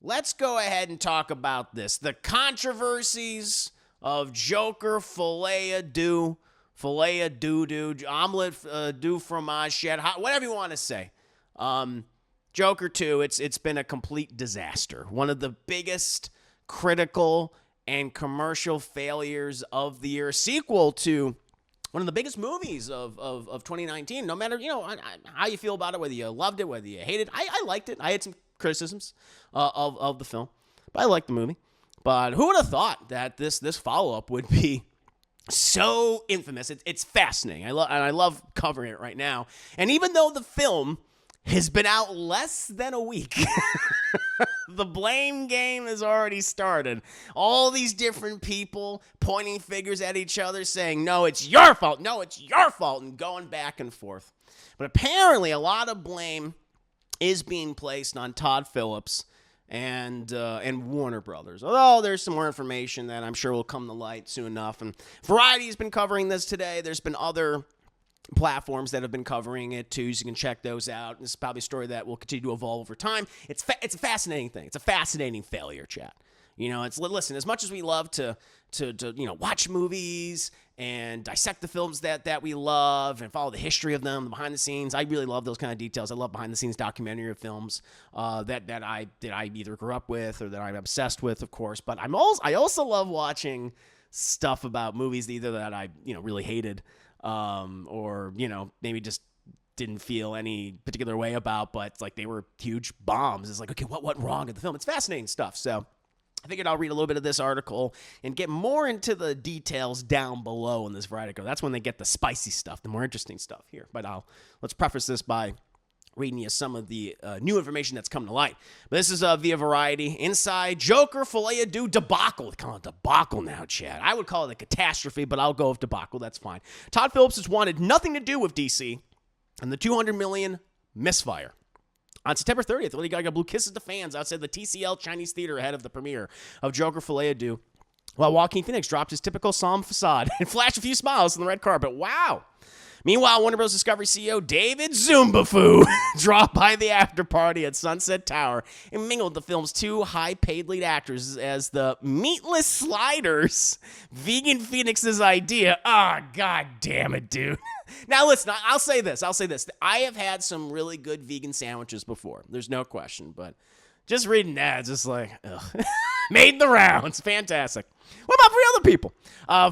let's go ahead and talk about this. The controversies of Joker, Folie, Deux, omelet, Deux fromage, whatever you want to say. Joker 2, it's been a complete disaster. One of the biggest critical and commercial failures of the year. Sequel to one of the biggest movies of 2019. No matter, how you feel about it, whether you loved it, whether you hated it. I liked it. I had some criticisms of the film, but I liked the movie. But who would have thought that this follow-up would be so infamous? It's fascinating. I love covering it right now. And even though the film has been out less than a week, the blame game has already started. All these different people pointing fingers at each other saying, no, it's your fault, and going back and forth. But apparently a lot of blame is being placed on Todd Phillips and Warner Brothers. Although there's some more information that I'm sure will come to light soon enough. And Variety's been covering this today. There's been other platforms that have been covering it too, so you can check those out. This is probably a story that will continue to evolve over time. It's a fascinating thing. It's a fascinating failure, chat. Listen, as much as we love to watch movies and dissect the films that we love and follow the history of them, the behind the scenes. I really love those kind of details. I love behind the scenes documentary of films that I either grew up with or that I'm obsessed with, of course. But I also love watching stuff about movies either that I really hated or maybe just didn't feel any particular way about, but it's like they were huge bombs. It's like, okay, what went wrong in the film? It's fascinating stuff. So I figured I'll read a little bit of this article and get more into the details down below in this Variety article. That's when they get the spicy stuff, the more interesting stuff here. But let's preface this by reading you some of the new information that's come to light. But this is via Variety. Inside Joker, Folie, Deux debacle. They call it debacle now, Chad. I would call it a catastrophe, but I'll go with debacle. That's fine. Todd Phillips has wanted nothing to do with DC and the $200 million misfire. On September 30th, Lady Gaga blew kisses to fans outside the TCL Chinese Theater ahead of the premiere of Joker, Folie, Deux, while Joaquin Phoenix dropped his typical solemn facade and flashed a few smiles on the red carpet. Wow. Meanwhile, Warner Bros. Discovery CEO David Zumbafu dropped by the after party at Sunset Tower and mingled the film's two high-paid lead actors as the meatless sliders, vegan Phoenix's idea. Oh, God damn it, dude. Now, listen, I'll say this. I have had some really good vegan sandwiches before. There's no question, but just reading that, it's just like, ugh. Made the rounds. Fantastic. What about for other people?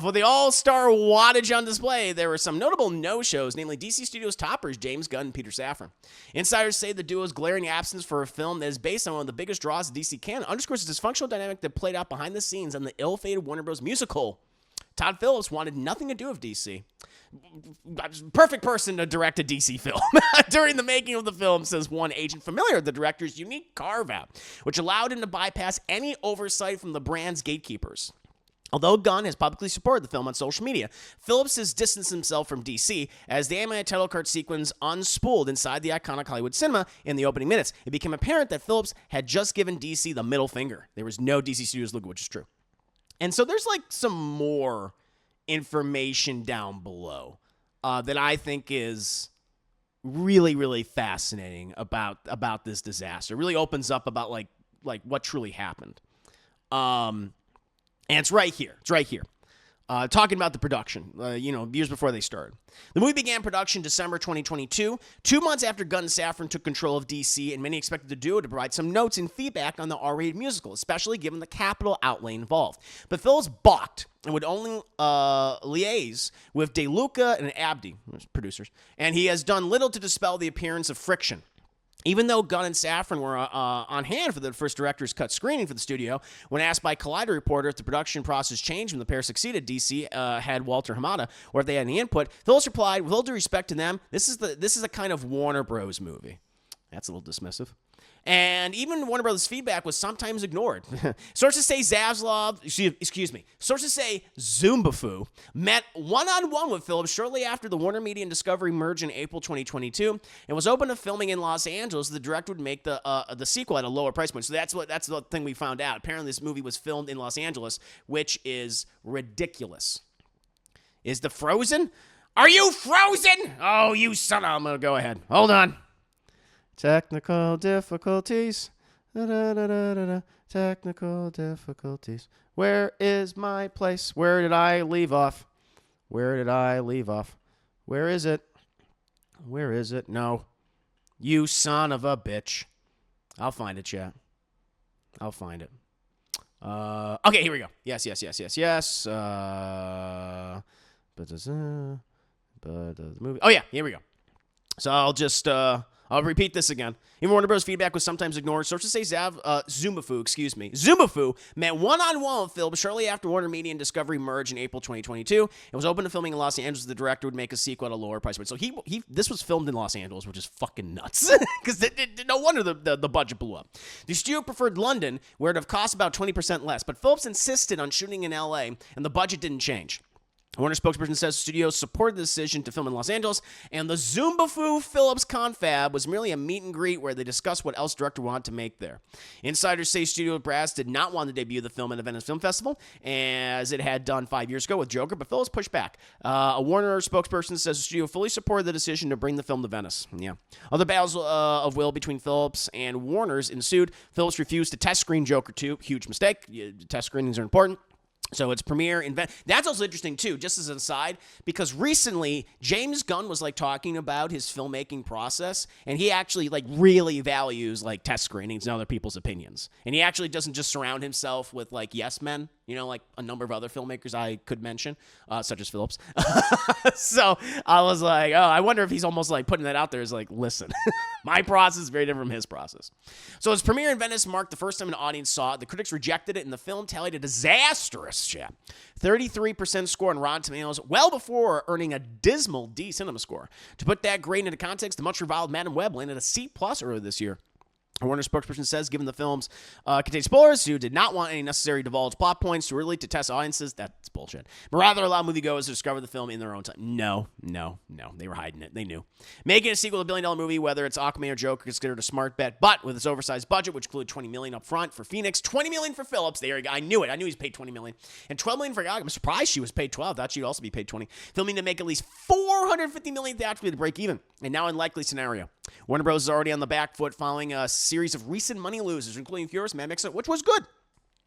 For the all-star wattage on display, there were some notable no-shows, namely DC Studios toppers James Gunn and Peter Safran. Insiders say the duo's glaring absence for a film that is based on one of the biggest draws DC can underscores the dysfunctional dynamic that played out behind the scenes on the ill-fated Warner Bros. Musical. Todd Phillips wanted nothing to do with DC. Perfect person to direct a DC film. During the making of the film, says one agent familiar with the director's unique carve-out, which allowed him to bypass any oversight from the brand's gatekeepers. Although Gunn has publicly supported the film on social media, Phillips has distanced himself from DC as the animated title card sequence unspooled inside the iconic Hollywood cinema in the opening minutes. It became apparent that Phillips had just given DC the middle finger. There was no DC Studios logo, which is true. And so there's like some more information down below that I think is really, really fascinating about this disaster. It really opens up about like what truly happened. And it's right here. Talking about the production, years before they started. The movie began production December 2022, 2 months after Gunn and Safran took control of DC, and many expected the duo to provide some notes and feedback on the R-rated musical, especially given the capital outlay involved. But Phillips balked and would only liaise with DeLuca and Abdi, producers, and he has done little to dispel the appearance of friction. Even though Gunn and Safran were on hand for the first director's cut screening for the studio, when asked by Collider reporter if the production process changed when the pair succeeded DC had Walter Hamada, or if they had any input, Phillips replied, with all due respect to them, this is a kind of Warner Bros. Movie. That's a little dismissive. And even Warner Brothers' feedback was sometimes ignored. Sources say Zumbafu met one-on-one with Phillips shortly after the Warner Media and Discovery merge in April 2022 and was open to filming in Los Angeles. The director would make the sequel at a lower price point. So that's the thing we found out. Apparently this movie was filmed in Los Angeles, which is ridiculous. Is the Frozen? Are you frozen? Oh, you son of... I'm going to go ahead. Hold on. Technical difficulties. Da, da, da, da, da. Technical difficulties. Where is my place? Where did I leave off? Where did I leave off? Where is it? Where is it? No. You son of a bitch. I'll find it, chat. I'll find it. Okay, here we go. Yes. But the movie. Oh, yeah, here we go. So I'll repeat this again. Even Warner Bros. Feedback was sometimes ignored. Sources say Zumafu met one-on-one with Phillips shortly after Warner Media and Discovery merged in April 2022. It was open to filming in Los Angeles. The director would make a sequel at a lower price point. So this was filmed in Los Angeles, which is fucking nuts. Because no wonder the budget blew up. The studio preferred London, where it would have cost about 20% less. But Phillips insisted on shooting in LA, and the budget didn't change. A Warner spokesperson says the studio supported the decision to film in Los Angeles, and the Zumafu Phillips confab was merely a meet and greet where they discussed what else the director wanted to make there. Insiders say studio brass did not want to debut the film at the Venice Film Festival, as it had done 5 years ago with Joker, but Phillips pushed back. A Warner spokesperson says the studio fully supported the decision to bring the film to Venice. Yeah. Other battles of will between Phillips and Warner's ensued. Phillips refused to test screen Joker 2. Huge mistake. Test screenings are important. So its premiere that's also interesting too, just as an aside, because recently James Gunn was like talking about his filmmaking process, and he actually like really values like test screenings and other people's opinions. And he actually doesn't just surround himself with like yes men, you know, like a number of other filmmakers I could mention, such as Phillips. So I was like, oh, I wonder if he's almost like putting that out there as like, listen, my process is very different from his process. So its premiere in Venice marked the first time an audience saw it. The critics rejected it, and the film tallied a disastrous 33% score on Rotten Tomatoes, well before earning a dismal D cinema score. To put that grade into context, the much reviled Madam Web landed a C+ earlier this year. A Warner spokesperson says, given the films contain spoilers, who did not want any necessary divulged plot points to really to test audiences. That's bullshit. But rather allow moviegoers to discover the film in their own time. No. They were hiding it. They knew. Making a sequel to a billion-dollar movie, whether it's Aquaman or Joker, is considered a smart bet. But with its oversized budget, which included $20 million up front for Phoenix, $20 million for Phillips. There you go. I knew it. I knew he was paid $20 million. And $12 million for Gaga. I'm surprised she was paid $12. Thought she'd also be paid $20. Filming to make at least $450 million theatrically to break even. And now unlikely scenario. Warner Bros. Is already on the back foot following a series of recent money losers, including Furious, Mad Max, which was good.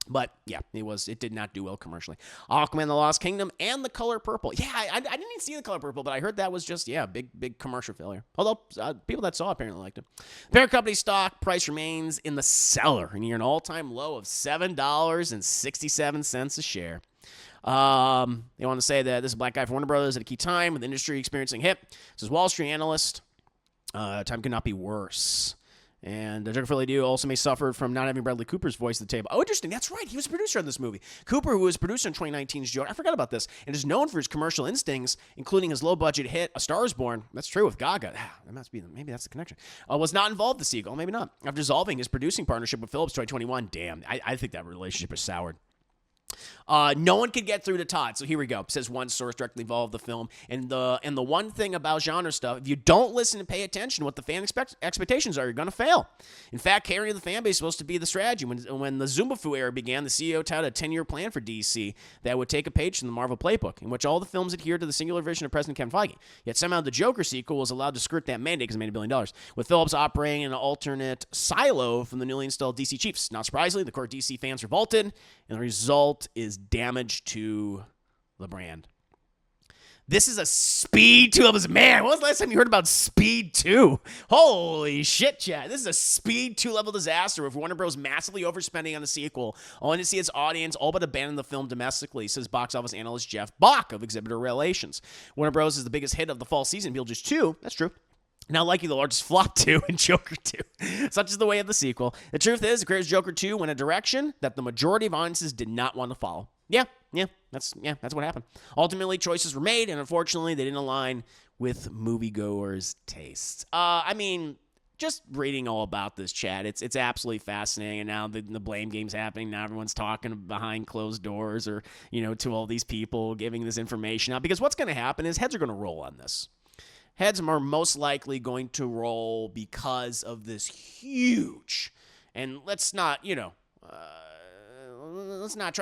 But, yeah, it did not do well commercially. Aquaman, The Lost Kingdom, and The Color Purple. Yeah, I didn't even see The Color Purple, but I heard that was just, big commercial failure. Although, people that saw it apparently liked it. The parent company stock price remains in the cellar, near an all-time low of $7.67 a share. They want to say that this is a black guy for Warner Brothers at a key time with the industry experiencing hit. This is Wall Street analyst. Time could not be worse. And Joker Folie also may suffer from not having Bradley Cooper's voice at the table. Oh, interesting. That's right. He was a producer on this movie. Cooper, who was producer in 2019's Joker, I forgot about this, and is known for his commercial instincts, including his low-budget hit, A Star is Born. That's true with Gaga. Maybe that's the connection. Was not involved in the sequel. Maybe not. After dissolving his producing partnership with Phillips 2021, damn, I think that relationship is soured. No one could get through to Todd. So here we go. Says one source directly involved with the film. And the one thing about genre stuff, if you don't listen and pay attention to what the fan expectations are, you're going to fail. In fact, carrying the fan base is supposed to be the strategy. When the Zumafu era began, the CEO touted a 10-year plan for DC that would take a page from the Marvel playbook, in which all the films adhered to the singular vision of President Kevin Feige. Yet somehow the Joker sequel was allowed to skirt that mandate because it made $1 billion, with Phillips operating in an alternate silo from the newly installed DC chiefs. Not surprisingly, the core DC fans revolted, and the result is damage to the brand. This is a Speed 2 levels. Man, when was the last time you heard about Speed 2? Holy shit, chat. This is a Speed 2 level disaster with Warner Bros. Massively overspending on the sequel, only to see its audience all but abandon the film domestically, says box office analyst Jeff Bach of Exhibitor Relations. Warner Bros. Is the biggest hit of the fall season, Beetlejuice 2. That's true. Now likely the largest flop 2 in Joker 2. Such is the way of the sequel. The truth is, the creators Joker 2 went a direction that the majority of audiences did not want to follow. That's what happened. Ultimately, choices were made, and unfortunately, they didn't align with moviegoers' tastes. Just reading all about this, chat, it's absolutely fascinating. And now the blame game's happening. Now everyone's talking behind closed doors, or to all these people giving this information out. Because what's going to happen is heads are going to roll on this. Heads are most likely going to roll because of this huge, and let's not try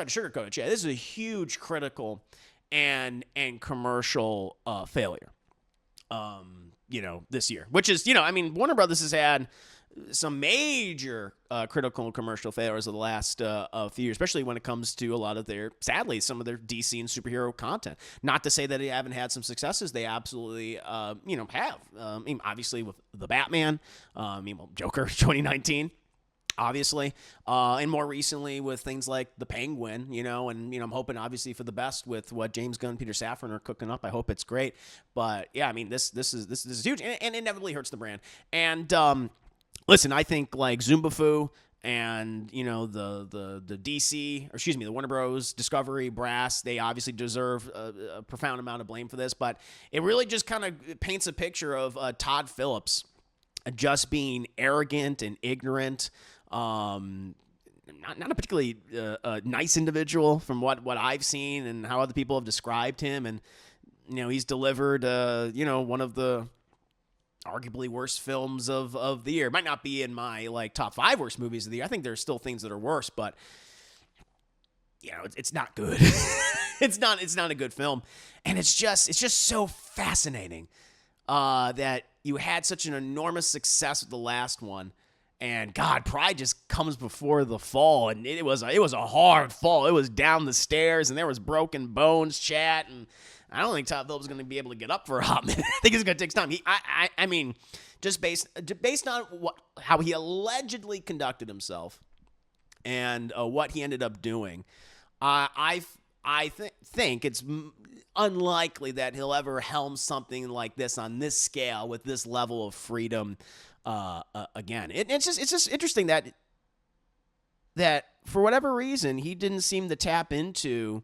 to sugarcoat it. Yeah, this is a huge critical and commercial failure. This year, which is Warner Brothers has had some major critical and commercial failures of the last few years, especially when it comes to a lot of their, sadly, some of their DC and superhero content. Not to say that they haven't had some successes. They absolutely, have. Obviously with the Batman, Joker 2019. Obviously, and more recently with things like the Penguin, and I'm hoping obviously for the best with what James Gunn, Peter Safran are cooking up. I hope it's great, but yeah, I mean this is huge, and it inevitably hurts the brand. And listen, I think like Zumbafu and the DC, or excuse me, the Warner Bros. Discovery brass, they obviously deserve a profound amount of blame for this, but it really just kind of paints a picture of Todd Phillips just being arrogant and ignorant. Not a particularly nice individual from what I've seen and how other people have described him. And, he's delivered, one of the arguably worst films of the year. It might not be in my top 5 worst movies of the year. I think there's still things that are worse, but it's not good. it's not a good film. And it's just so fascinating that you had such an enormous success with the last one. And God, pride just comes before the fall, and it was a hard fall. It was down the stairs, and there was broken bones, chat, and I don't think Todd Phillips is going to be able to get up for a hot minute. I think it's going to take some time. I mean, just based on how he allegedly conducted himself and what he ended up doing, I think it's unlikely that he'll ever helm something like this on this scale with this level of freedom. Again, it's just interesting that for whatever reason he didn't seem to tap into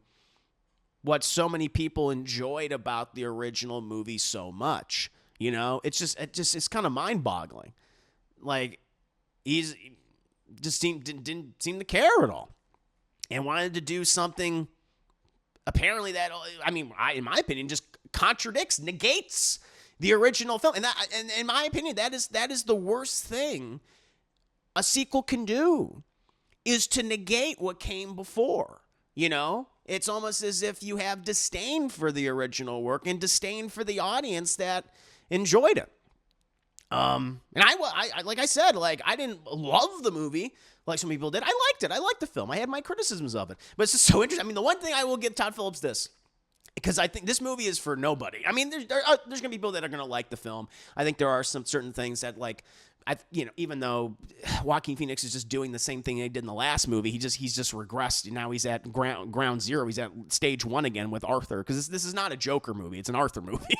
what so many people enjoyed about the original movie so much. It's kind of mind-boggling. Like didn't seem to care at all, and wanted to do something apparently that in my opinion just negates the original film. And in my opinion, that is the worst thing a sequel can do, is to negate what came before. It's almost as if you have disdain for the original work and disdain for the audience that enjoyed it. And I like I said, I didn't love the movie like some people did. I liked it. I liked the film. I had my criticisms of it. But it's just so interesting. I mean, the one thing I will give Todd Phillips this, because I think this movie is for nobody. I mean, there's going to be people that are going to like the film. I think there are some certain things that, even though Joaquin Phoenix is just doing the same thing he did in the last movie, he's just regressed. Now he's at ground zero. He's at stage 1 again with Arthur, because this is not a Joker movie. It's an Arthur movie.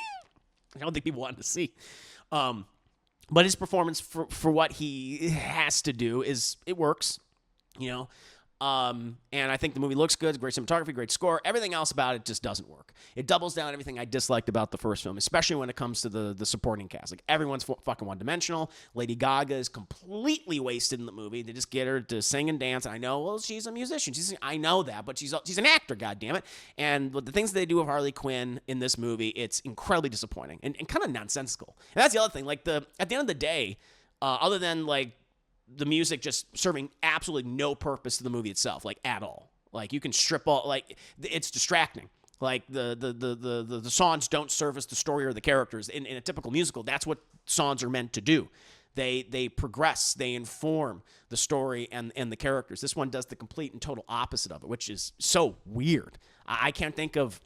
I don't think people want to see. But his performance for what he has to do it works, and I think the movie looks good. Great cinematography, great score. Everything else about it just doesn't work. It doubles down everything I disliked about the first film, especially when it comes to the supporting cast. Everyone's fucking one-dimensional. Lady Gaga is completely wasted in the movie. They just get her to sing and dance. And I know, well, she's a musician. I know that, but she's an actor, goddammit. And with the things that they do with Harley Quinn in this movie, it's incredibly disappointing and kind of nonsensical. And that's the other thing. At the end of the day, other than the music just serving absolutely no purpose to the movie itself, at all. You can strip all, it's distracting. The songs don't service the story or the characters. In a typical musical, that's what songs are meant to do. They progress, they inform the story and the characters. This one does the complete and total opposite of it, which is so weird. I can't think of,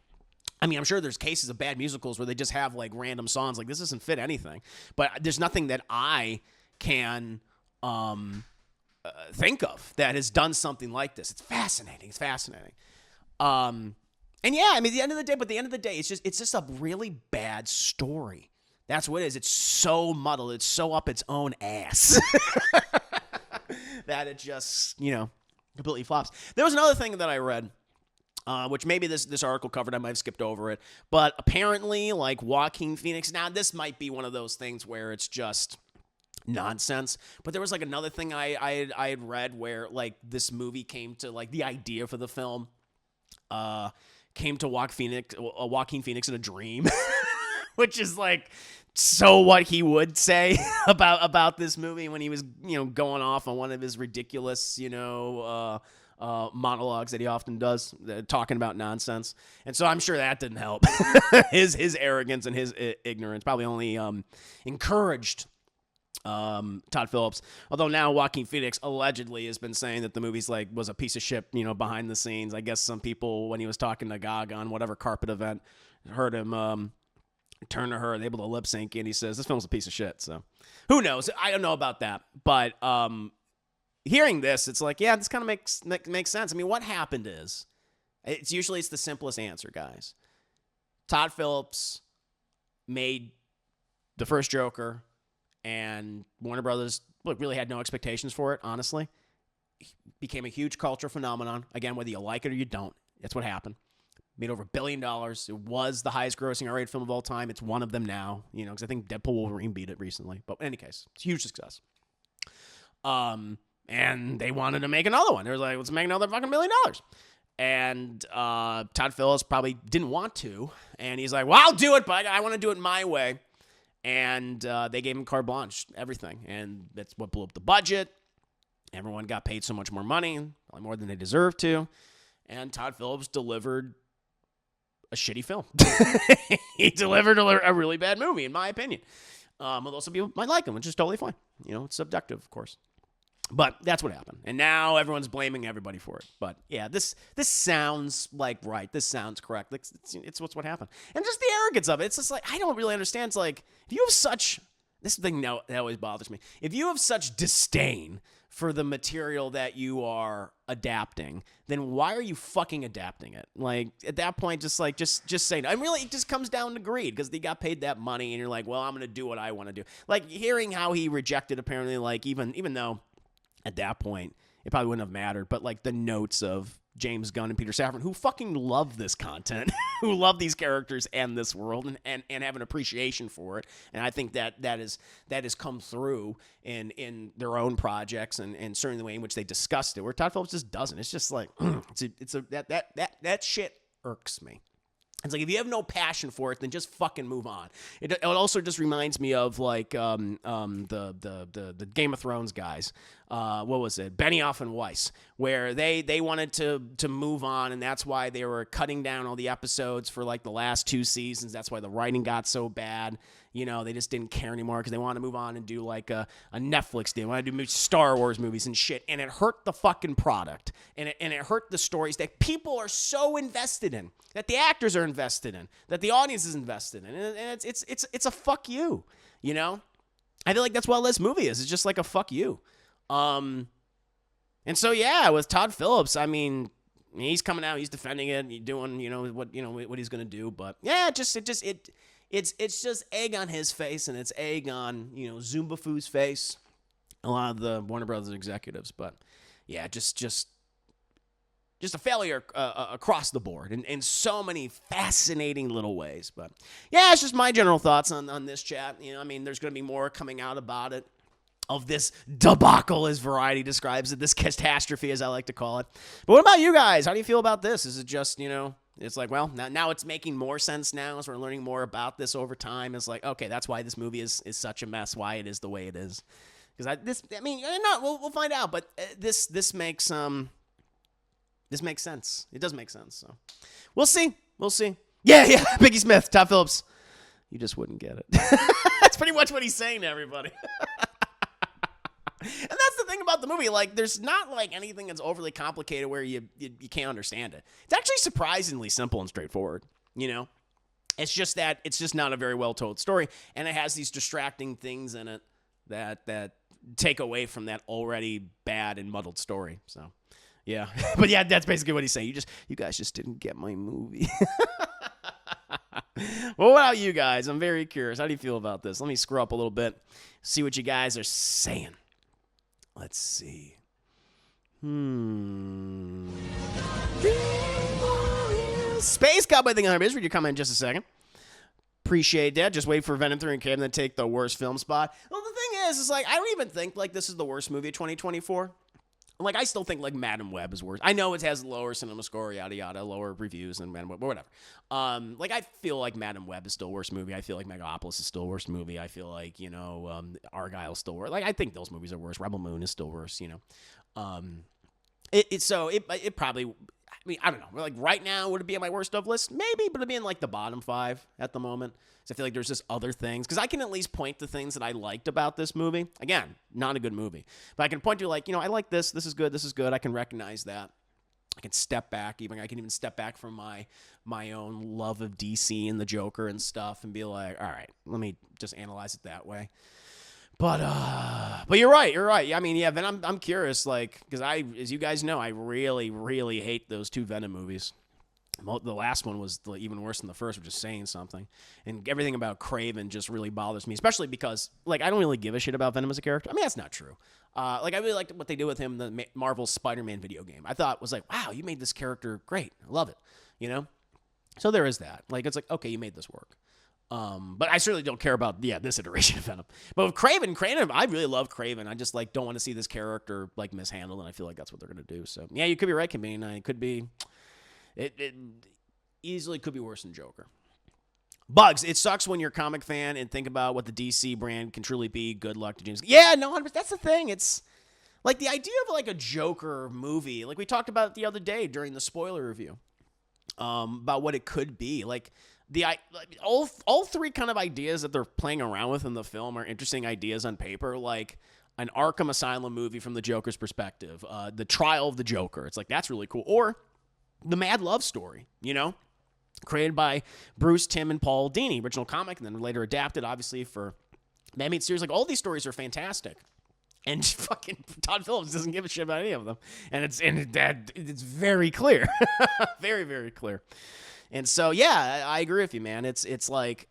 I'm sure there's cases of bad musicals where they just have random songs. This doesn't fit anything, but there's nothing that I can think of that has done something like this. It's fascinating. And yeah, at the end of the day, it's just a really bad story. That's what it is. It's so muddled. It's so up its own ass that it just, completely flops. There was another thing that I read, which maybe this article covered. I might have skipped over it, but apparently, Joaquin Phoenix. Now, this might be one of those things where it's just nonsense, but there was another thing I had read where this movie came to the idea for the film came to Joaquin Phoenix in a dream, which is so what he would say about this movie when he was going off on one of his ridiculous monologues that he often does, talking about nonsense. And so I'm sure that didn't help. his arrogance and his ignorance probably only encouraged Todd Phillips. Although now Joaquin Phoenix allegedly has been saying that the movie's was a piece of shit, behind the scenes. I guess some people, when he was talking to Gaga on whatever carpet event, heard him turn to her and able to lip sync, and he says this film's a piece of shit. So who knows? I don't know about that, but hearing this, it's like, yeah, this kind of makes sense. I mean, what happened is it's the simplest answer, guys. Todd Phillips made the first Joker. And Warner Brothers, really had no expectations for it, honestly. It became a huge cultural phenomenon. Again, whether you like it or you don't, that's what happened. Made over $1 billion. It was the highest grossing R-rated film of all time. It's one of them now, because I think Deadpool Wolverine beat it recently. But in any case, it's a huge success. And they wanted to make another one. They were like, let's make another fucking $1 million. And Todd Phillips probably didn't want to. And he's like, well, I'll do it, but I want to do it my way. And they gave him carte blanche, everything. And that's what blew up the budget. Everyone got paid so much more money, probably more than they deserved to. And Todd Phillips delivered a shitty film. He delivered a really bad movie, in my opinion. Although some people might like him, which is totally fine. It's subjective, of course. But that's what happened. And now everyone's blaming everybody for it. But yeah, this sounds like right. This sounds correct. It's what happened. And just the arrogance of it. It's just like, I don't really understand. It's like, if you have such, this thing now that always bothers me. If you have such disdain for the material that you are adapting, then why are you fucking adapting it? Like, at that point, just say no. And really, it just comes down to greed, because they got paid that money, and you're like, well, I'm going to do what I want to do. Like, hearing how he rejected, apparently, like, even though at that point, it probably wouldn't have mattered, but the notes of James Gunn and Peter Safran, who fucking love this content, who love these characters and this world, and have an appreciation for it. And I think that has come through in their own projects, and certainly the way in which they discussed it, where Todd Phillips just doesn't. It's just like, that shit irks me. It's like, if you have no passion for it, then just fucking move on. It also just reminds me of the Game of Thrones guys. What was it? Benioff and Weiss, where they wanted to move on, and that's why they were cutting down all the episodes for the last 2 seasons. That's why the writing got so bad. They just didn't care anymore because they wanted to move on and do a Netflix deal. They wanted to do Star Wars movies and shit, and it hurt the fucking product, and it hurt the stories that people are so invested in, that the actors are invested in, that the audience is invested in, and it's a fuck you. I feel like that's what this movie is. It's just like a fuck you. And so yeah, with Todd Phillips, I mean, he's coming out, he's defending it, he's doing what he's gonna do, but yeah, it's just egg on his face, and it's egg on Zumbafu's face, a lot of the Warner Brothers executives. But yeah, just a failure across the board in so many fascinating little ways. But yeah, it's just my general thoughts on this chat. I mean, there's going to be more coming out about it, of this debacle, as Variety describes it, this catastrophe, as I like to call it. But what about you guys? How do you feel about this? Is it just, it's like, well, now it's making more sense now as we're learning more about this over time. It's like, okay, that's why this movie is such a mess, why it is the way it is. Because we'll find out, but this makes sense. It does make sense. So we'll see. Yeah, Biggie Smith, Todd Phillips. You just wouldn't get it. That's pretty much what he's saying to everybody. And that's the thing about the movie. There's not anything that's overly complicated where you can't understand it. It's actually surprisingly simple and straightforward. It's just that it's just not a very well told story, and it has these distracting things in it that take away from that already bad and muddled story. So yeah, but yeah, that's basically what he's saying. You guys just didn't get my movie. Well, what about you guys? I'm very curious. How do you feel about this? Let me screw up a little bit, see what you guys are saying. Let's see. Space Cowboy thing on read your comment in just a second. Appreciate that. Just wait for Venom 3 and Cam to take the worst film spot. Well, the thing is I don't even think this is the worst movie of 2024. I still think Madam Web is worse. I know it has lower cinema score, yada yada, lower reviews than Madam Web, but whatever. I feel like Madam Web is still a worst movie. I feel like Megalopolis is still a worst movie. I feel like Argyle is still worse. I think those movies are worse. Rebel Moon is still worse. It probably. mean, I don't know. Like right now, would it be on my worst of list? Maybe, but it'd be in like the bottom 5 at the moment. So I feel like there's just other things. Because I can at least point to things that I liked about this movie. Again, not a good movie. But I can point to like, I like this. This is good. This is good. I can recognize that. I can step back. I can even step back from my own love of DC and the Joker and stuff and be like, all right, let me just analyze it that way. But you're right. You're right. I mean, yeah, Venom, I'm curious, like, because as you guys know, I really, really hate those 2 Venom movies. The last one was even worse than the first, which is saying something. And everything about Craven just really bothers me, especially because, like, I don't really give a shit about Venom as a character. I mean, that's not true. Like, I really liked what they did with him in the Marvel Spider-Man video game. I thought was like, wow, you made this character great. I love it, So there is that. Like, it's like, okay, you made this work. But I certainly don't care about, this iteration of Venom. But with Craven, I really love Craven. I just, like, don't want to see this character, like, mishandled, and I feel like that's what they're going to do. So, yeah, you could be right, Kambini. It could be, it easily could be worse than Joker. Bugs, it sucks when you're a comic fan and think about what the DC brand can truly be. Good luck to James. Yeah, no, that's the thing. It's, like, the idea of, like, a Joker movie, like we talked about the other day during the spoiler review, about what it could be, like, all 3 kind of ideas that they're playing around with in the film are interesting ideas on paper, like an Arkham Asylum movie from the Joker's perspective, the trial of the Joker. It's like, that's really cool. Or the Mad Love Story, created by Bruce, Tim, and Paul Dini, original comic, and then later adapted, obviously, for the animated series. Like, all these stories are fantastic. And fucking Todd Phillips doesn't give a shit about any of them. And it's very clear. Very, very clear. And so, yeah, I agree with you, man. It's like,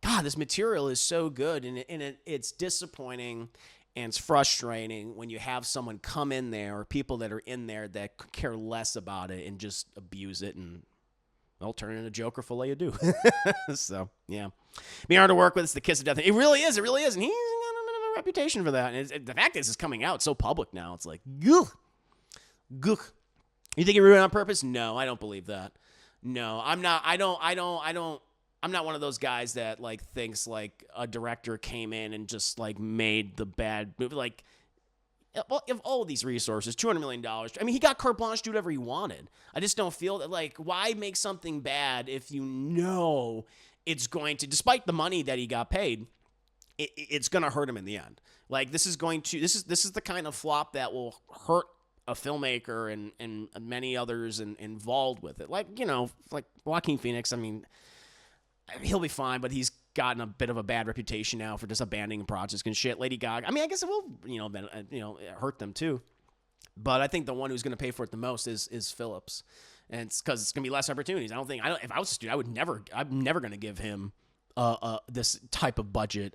God, this material is so good, and it's disappointing and it's frustrating when you have someone come in there or people that are in there that could care less about it and just abuse it and, well, turn into Joker Folie you do. So, yeah. Being hard to work with, it's the kiss of death. It really is. And he's got a bit of a reputation for that. And the fact is, it's coming out so public now. It's like, gugh. You think he ruined it on purpose? No, I don't believe that. No, I'm not. I'm not one of those guys that like thinks like a director came in and just like made the bad movie. Like, if all of these resources, $200 million. I mean, he got carte blanche to do whatever he wanted. I just don't feel that, like, why make something bad if you know it's going to, despite the money that he got paid, it's going to hurt him in the end. Like, this is the kind of flop that will hurt a filmmaker and many others involved with it. Like, like Joaquin Phoenix, I mean, he'll be fine, but he's gotten a bit of a bad reputation now for just abandoning projects and shit. Lady Gaga, I mean, I guess it will, hurt them too. But I think the one who's going to pay for it the most is Phllips, and it's because it's going to be less opportunities. If I was a student, I'm never going to give him this type of budget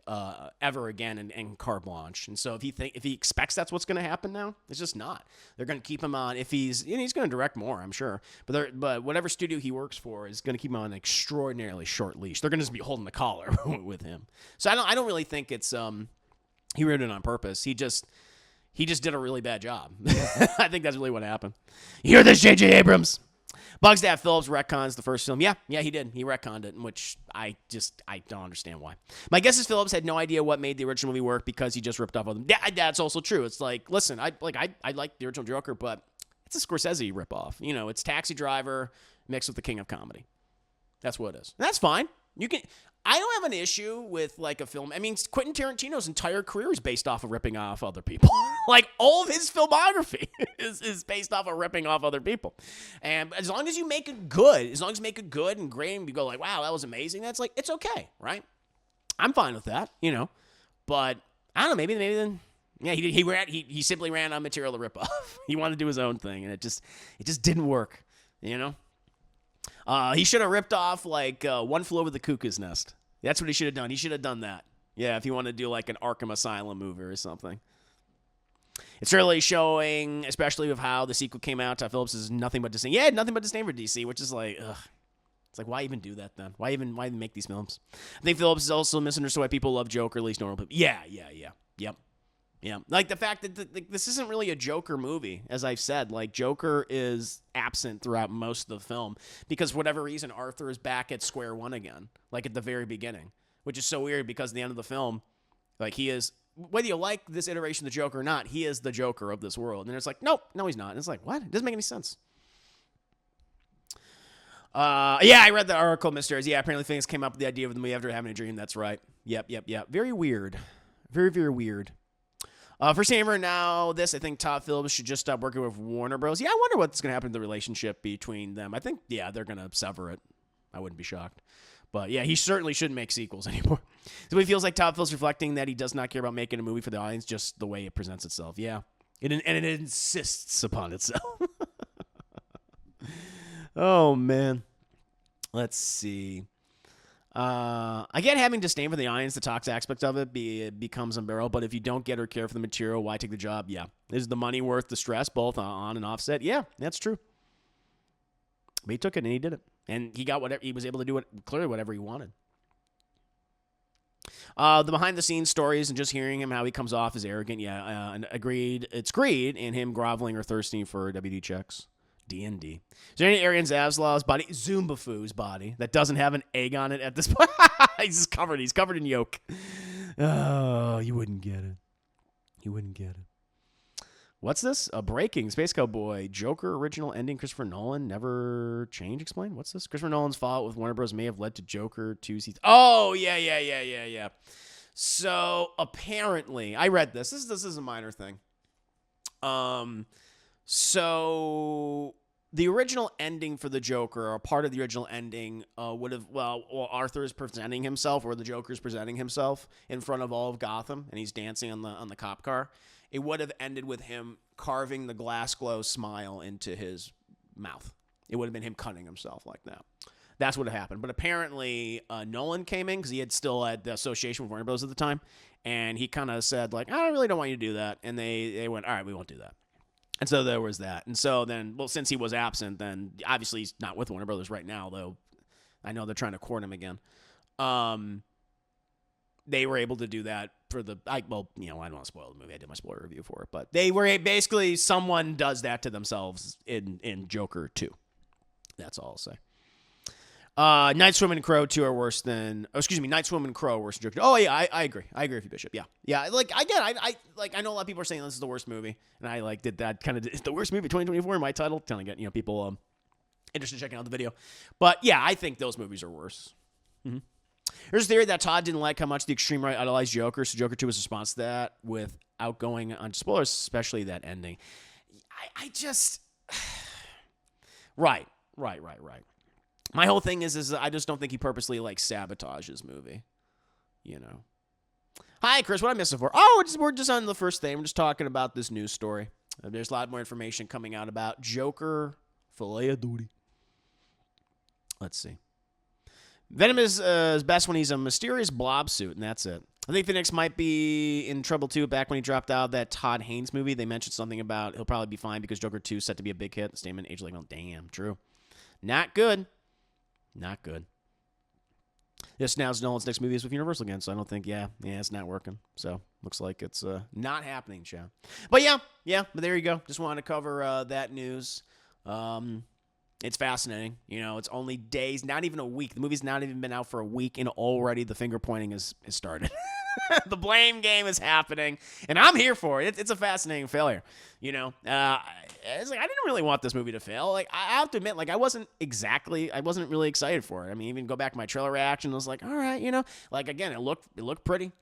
ever again and carte blanche. And so if he expects that's what's going to happen now, it's just not. They're going to keep him on. If he's going to direct more, I'm sure. But whatever studio he works for is going to keep him on an extraordinarily short leash. They're going to just be holding the collar with him. So I don't really think it's he wrote it on purpose. He just did a really bad job. I think that's really what happened. You hear this, J.J. Abrams? Bugs that Phllips retcons the first film. Yeah, he did. He retconned it, which I don't understand why. My guess is Phllips had no idea what made the original movie work because he just ripped off other. Yeah, that's also true. It's like, listen, I like the original Joker, but it's a Scorsese ripoff. It's Taxi Driver mixed with the King of Comedy. That's what it is. And that's fine. I don't have an issue with like a film. I mean, Quentin Tarantino's entire career is based off of ripping off other people. Like all of his filmography is based off of ripping off other people. And as long as you make it good, and great, and you go like, wow, that was amazing. That's like, it's okay, right? I'm fine with that, But I don't know, maybe then, yeah, he simply ran on material to rip off. He wanted to do his own thing, and it just didn't work, He should have ripped off like One Flew Over the Cuckoo's Nest. That's what he should have done. He should have done that. Yeah, if you want to do like an Arkham Asylum movie or something. It's really showing, especially with how the sequel came out. Todd Phillips is nothing but disdain. Yeah, nothing but disdain for DC, which is like, ugh. It's like, why even do that then? Why even make these films? I think Phillips is also misunderstood why people love Joker, at least normal people. Yeah. Yep. Like the fact that this isn't really a Joker movie, as I've said. Like Joker is absent throughout most of the film because for whatever reason Arthur is back at square one again, like at the very beginning, which is so weird because at the end of the film, like he is, whether you like this iteration of the Joker or not, he is the Joker of this world. And it's like, nope, no, he's not. And it's like, what? It doesn't make any sense. Yeah, I read the article, Mr. Yeah, apparently things came up with the idea of the movie after having a dream. That's right. Yep. Very weird. Very, very weird. For Sammer now, I think Todd Phillips should just stop working with Warner Bros. Yeah, I wonder what's going to happen to the relationship between them. I think, yeah, they're going to sever it. I wouldn't be shocked. But yeah, he certainly shouldn't make sequels anymore. So he feels like Todd Phillips reflecting that he does not care about making a movie for the audience, just the way it presents itself. Yeah. And it insists upon itself. Oh, man. Let's see. Again, having disdain for the audience, the toxic aspect of it, becomes unbearable. But if you don't get or care for the material, why take the job? Yeah. Is the money worth the stress, both on and offset? Yeah, that's true. But he took it and he did it. And he got whatever, he was able to do it, clearly whatever he wanted. The behind-the-scenes stories and just hearing him, how he comes off as arrogant, yeah, and it's greed in him groveling or thirsting for WD checks. D&D. Is there any area in Zaslav's body, Zumbafu's body, that doesn't have an egg on it at this point? He's covered in yolk. Oh, you wouldn't get it. What's this? Breaking. Space Cowboy. Joker original ending. Christopher Nolan never changed. Explain. What's this? Christopher Nolan's fallout with Warner Bros. May have led to Joker 2 seasons. Oh, yeah. So, apparently, I read this. This is a minor thing. So, the original ending for the Joker, or part of the original ending, would have, Arthur is presenting himself, or the Joker is presenting himself in front of all of Gotham, and he's dancing on the cop car. It would have ended with him carving the glass glow smile into his mouth. It would have been him cutting himself like that. That's what happened. But apparently, Nolan came in because he had still had the association with Warner Bros. At the time, and he kind of said, like, I really don't want you to do that. And they went, all right, we won't do that. And so there was that. And so then, well, since he was absent, then obviously he's not with Warner Brothers right now, though I know they're trying to court him again. They were able to do that for I don't want to spoil the movie. I did my spoiler review for it. But they were basically, someone does that to themselves in Joker 2. That's all I'll say. Night Swim and Crow 2 are worse than... Night Swim and Crow are worse than Joker 2. Oh, yeah, I agree. I agree with you, Bishop. Yeah. Like, again, I know a lot of people are saying this is the worst movie, and I, did that kind of... It's the worst movie of 2024 in my title, trying to get, people interested in checking out the video. But, yeah, I think those movies are worse. Mm-hmm. There's a theory that Todd didn't like how much the extreme right idolized Joker, so Joker 2 was a response to that without going on spoilers, especially that ending. I just... Right. My whole thing is I just don't think he purposely, sabotages his movie. Hi, Chris. What I missing for? Oh, we're just on the first thing. We're just talking about this news story. There's a lot more information coming out about Joker Folie Duty. Let's see. Venom is best when he's a mysterious blob suit, and that's it. I think Phoenix might be in trouble, too. Back when he dropped out of that Todd Haynes movie, they mentioned something about he'll probably be fine because Joker 2 is set to be a big hit. The statement, age like, well, damn, true. Not good. This now is Nolan's next movie is with Universal again, so I don't think, it's not working. So, looks like it's not happening, Chad. But but there you go. Just wanted to cover that news. It's fascinating. It's only days, not even a week. The movie's not even been out for a week, and already the finger pointing has started. The blame game is happening, and I'm here for it. It's a fascinating failure. It's like I didn't really want this movie to fail. I have to admit, I wasn't really excited for it. I mean, even go back to my trailer reaction, I was like, all right, again, it looked pretty.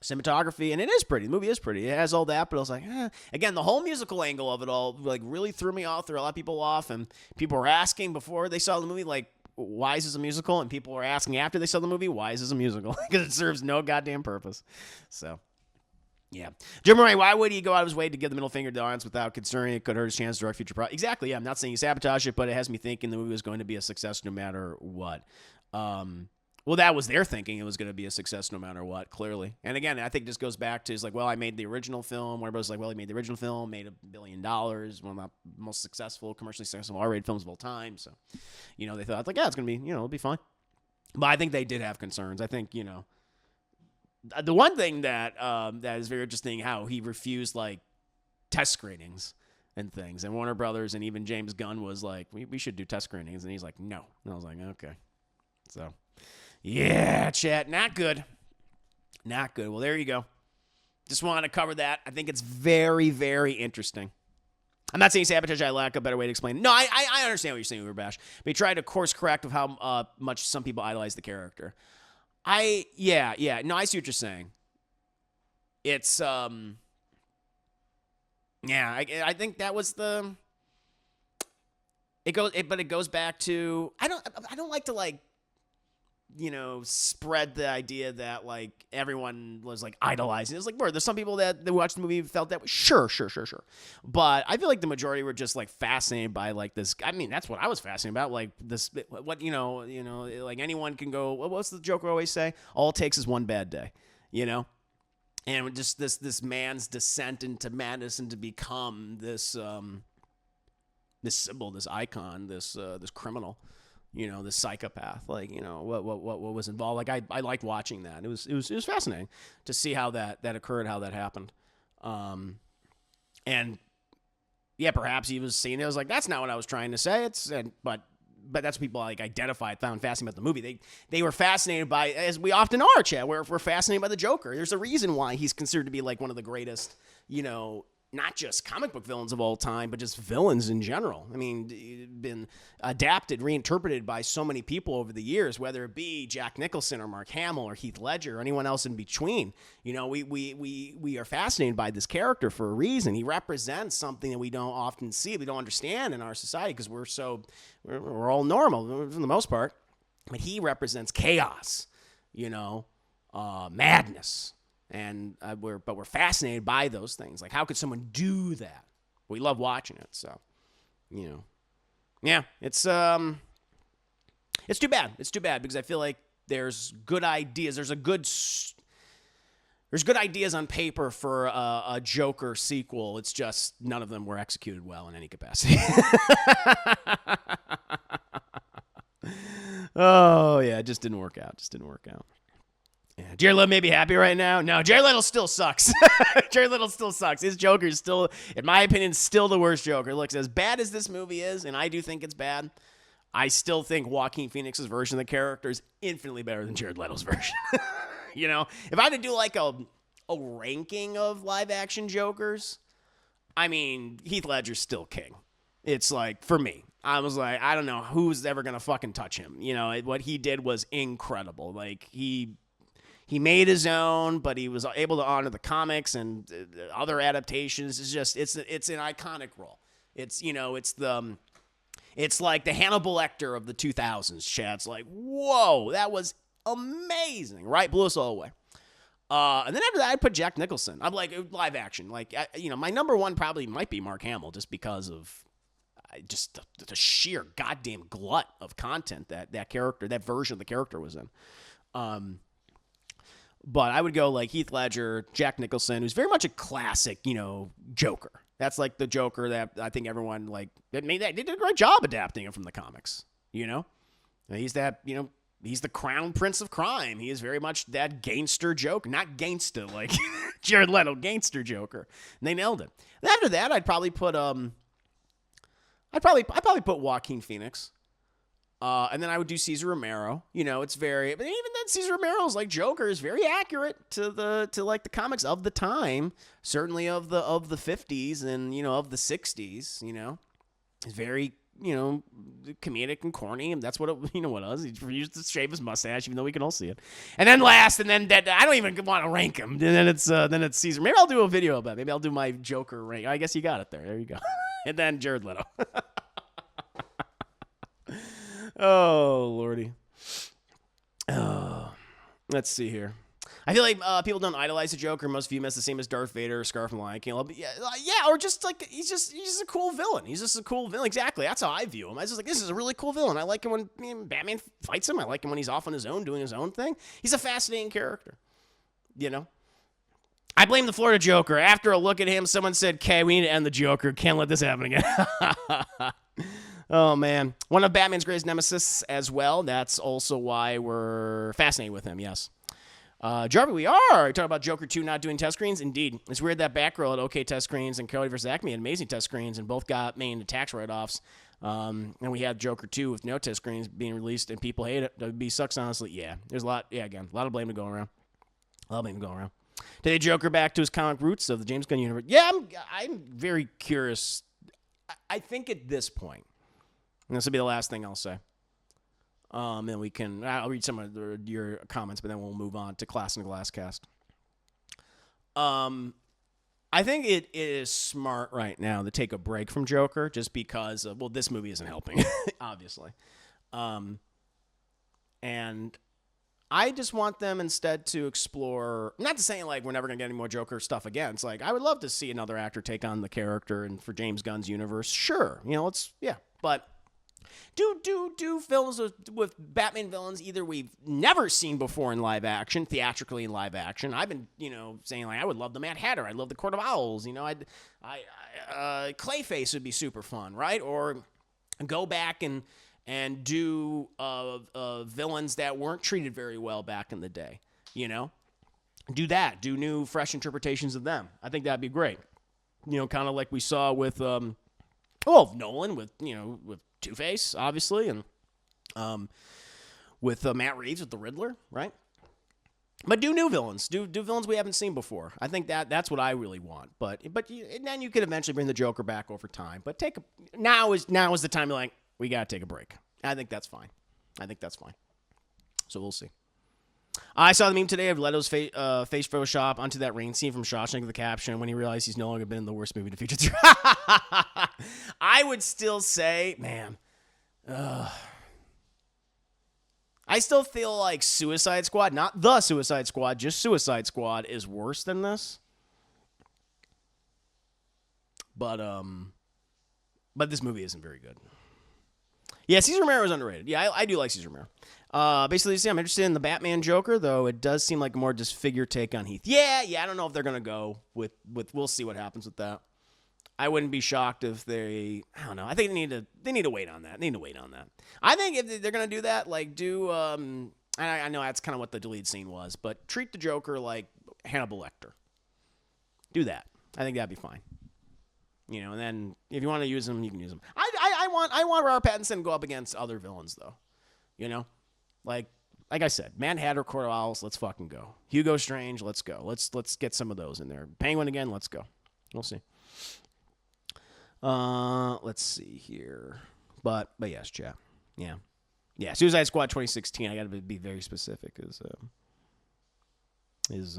Cinematography, and it is pretty. The movie is pretty. It has all that, but I was like, Again, the whole musical angle of it all, really threw me off. Threw a lot of people off, and people were asking before they saw the movie, why is this a musical? And people were asking after they saw the movie, why is this a musical? Because it serves no goddamn purpose. So, yeah. Jim Murray, why would he go out of his way to give the middle finger to the audience without considering it could hurt his chance to direct future projects? Exactly, yeah. I'm not saying he sabotaged it, but it has me thinking the movie was going to be a success no matter what. Well, that was their thinking. It was going to be a success no matter what, clearly. And again, I think this goes back to, I made the original film. Where it was he made the original film, made $1 billion, one of the most successful, commercially successful R-rated films of all time. So, they thought, it's going to be, it'll be fine. But I think they did have concerns. I think, the one thing that is very interesting, how he refused, test screenings and things. And Warner Brothers and even James Gunn was like, we should do test screenings. And he's like, no. And I was like, okay. So... yeah, chat. Not good. Well, there you go. Just wanted to cover that. I think it's very, very interesting. I'm not saying sabotage. I lack a better way to explain it. No, I understand what you're saying, Uberbash. But he tried to course correct of how much some people idolize the character. Yeah. No, I see what you're saying. It's yeah. I think that was the. But it goes back to I don't like to like, spread the idea that like everyone was like idolizing. It's like, there's some people that watched the movie felt that way. Sure. But I feel like the majority were just like fascinated by like this. I mean, that's what I was fascinated about. Like this, what like anyone can go. What's the Joker always say? All it takes is one bad day, and just this man's descent into madness and to become this symbol, this icon, this criminal. This psychopath, like, what was involved. Like, I liked watching that. It was fascinating to see how that occurred, how that happened. And yeah, perhaps he was seeing it. I was like, that's not what I was trying to say. But that's what people like found fascinating about the movie. They were fascinated by, as we often are, Chad, we're fascinated by the Joker. There's a reason why he's considered to be like one of the greatest, not just comic book villains of all time, but just villains in general. I mean, been adapted, reinterpreted by so many people over the years, whether it be Jack Nicholson or Mark Hamill or Heath Ledger or anyone else in between. We are fascinated by this character for a reason. He represents something that we don't often see, we don't understand in our society because we're all normal for the most part. But he represents chaos, madness. And we're fascinated by those things. Like, how could someone do that? We love watching it. So, yeah, it's too bad. It's too bad because I feel like there's good ideas. There's good ideas on paper for a Joker sequel. It's just none of them were executed well in any capacity. Oh yeah, it just didn't work out. Yeah, Jared Leto may be happy right now. No, Jared Leto still sucks. Jared Leto still sucks. His Joker is still, in my opinion, still the worst Joker. Looks as bad as this movie is, and I do think it's bad. I still think Joaquin Phoenix's version of the character is infinitely better than Jared Leto's version. If I had to do like a ranking of live action Jokers, I mean, Heath Ledger's still king. It's like, for me, I was like, I don't know who's ever gonna fucking touch him. What he did was incredible. Like he made his own, but he was able to honor the comics and other adaptations. It's an iconic role. It's like the Hannibal Lecter of the 2000s. Chad's like, whoa, that was amazing, right? Blew us all away. And then after that, I'd put Jack Nicholson. I'm like, live action. Like, my number one probably might be Mark Hamill, just because of just the sheer goddamn glut of content that character, that version of the character was in. But I would go like Heath Ledger, Jack Nicholson, who's very much a classic, Joker. That's like the Joker that I think everyone like they did a great job adapting him from the comics. He's that, he's the crown prince of crime. He is very much that gangster Joker, not gangster like Jared Leto, gangster Joker. And they nailed it. And after that, I'd probably put I'd probably put Joaquin Phoenix. And then I would do Cesar Romero. It's very, but even then, Cesar Romero's like Joker is very accurate to like the comics of the time, certainly of the 50s and of the 60s. He's very comedic and corny, and that's what it was. He used to shave his mustache, even though we can all see it. And then last, and then that I don't even want to rank him. And then it's Cesar. Maybe I'll do a video about it. Maybe I'll do my Joker rank. I guess you got it there. There you go. And then Jared Leto. Oh, Lordy. Oh, let's see here. I feel like people don't idolize the Joker. Most view him as the same as Darth Vader or Scar from Lion King. Yeah, or just like he's just a cool villain. He's just a cool villain. Exactly. That's how I view him. I was just like, this is a really cool villain. I like him when Batman fights him. I like him when he's off on his own doing his own thing. He's a fascinating character. I blame the Florida Joker. After a look at him, someone said, "Okay, we need to end the Joker. Can't let this happen again." Oh, man. One of Batman's greatest nemesis as well. That's also why we're fascinated with him, yes. Jarvis, we are talking about Joker 2 not doing test screens. Indeed. It's weird that Batgirl had okay test screens and Cody vs. Acme had amazing test screens and both got main tax write-offs. And we had Joker 2 with no test screens being released and people hate it. WB sucks, honestly. Yeah. There's a lot of blame to go around. Did they Joker back to his comic roots of the James Gunn universe? Yeah, I'm very curious I think at this point, and this will be the last thing I'll say. And I'll read some of your comments, but then we'll move on to Class in the Glass Cast. I think it is smart right now to take a break from Joker just because this movie isn't helping, obviously. And I just want them instead to explore, not to say like we're never going to get any more Joker stuff again. It's like, I would love to see another actor take on the character and for James Gunn's universe. Sure. But do films with Batman villains either we've never seen before in live action, theatrically in live action. I've been, saying like I would love the Mad Hatter, I'd love the Court of Owls, Clayface would be super fun, right? Or go back and do villains that weren't treated very well back in the day, Do that, do new fresh interpretations of them. I think that'd be great. Kind of like we saw with Nolan with Two-Face, obviously, and with Matt Reeves with the Riddler, right? But do new villains, do villains we haven't seen before. I think that's what I really want. But then you could eventually bring the Joker back over time. But now is the time to like we gotta take a break. I think that's fine. So we'll see. I saw the meme today of Leto's face Photoshop onto that rain scene from Shawshank with the caption, when he realized he's no longer been in the worst movie in the future. I would still say, man, I still feel like Suicide Squad, not the Suicide Squad, just Suicide Squad is worse than this. But this movie isn't very good. Yeah, Cesar Romero is underrated. Yeah, I do like Cesar Romero. Basically, I'm interested in the Batman Joker, though it does seem like a more disfigured take on Heath. Yeah, I don't know if they're going to go with we'll see what happens with that. I wouldn't be shocked if I don't know. I think they need to wait on that. I think if they're going to do that, like I know that's kind of what the deleted scene was, but treat the Joker like Hannibal Lecter. Do that. I think that'd be fine. And then if you want to use them, you can use them. I want Robert Pattinson to go up against other villains, though. Like I said, Mad Hatter, Court of Owls, let's fucking go. Hugo Strange, let's go. Let's get some of those in there. Penguin again, let's go. We'll see. Let's see here. But yes, chat. Yeah. Suicide Squad 2016. I got to be very specific. Is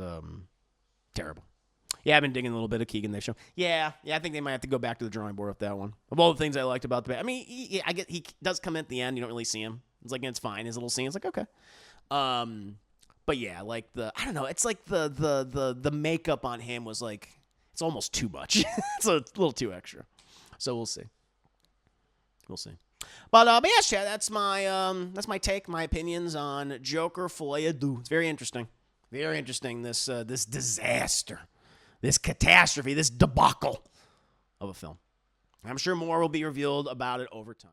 terrible. Yeah, I've been digging a little bit of Keegan. They've shown. Yeah. I think they might have to go back to the drawing board with that one. Of all the things I liked about the, I mean, he does come in at the end. You don't really see him. It's like it's fine. His little scene. It's like okay. But yeah, like I don't know. It's like the makeup on him was like it's almost too much. It's a little too extra. So we'll see. But yes, chat. That's my take, my opinions on Joker Folie Deux. It's very interesting. Very interesting. This disaster. This catastrophe, this debacle of a film. I'm sure more will be revealed about it over time.